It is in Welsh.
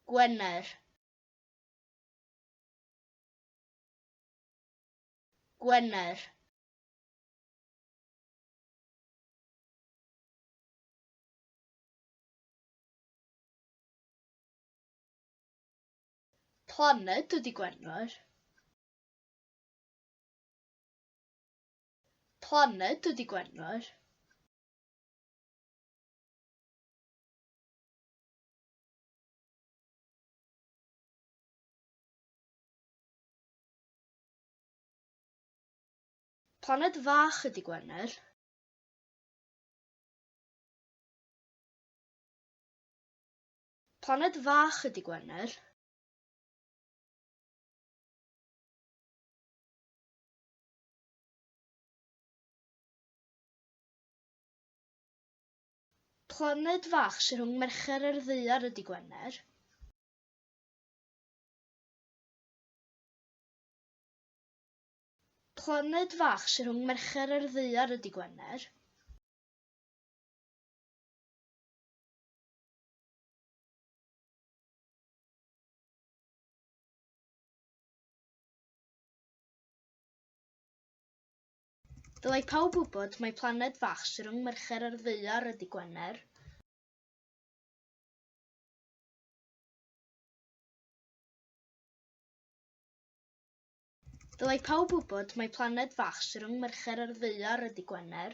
Gwener. Gwener. Planed ydy Gwener. Planed ydy Gwener. Planed fach ydy Gwener. Planed fach ydy Gwener. Planed fach sy'n rhwng Mercher a'r Ddaear ydy Gwener. Planed fach sy'n rhwng Mercher a'r Ddaear ydy Gwener. Dylai pawb wybod mai planed fach sy'n rhwng Mercher a'r Ddaear ydy Gwener. Dylai pawb wybod mai planed fach sy'n rhwng Mercher a'r Ddaear ydy Gwener.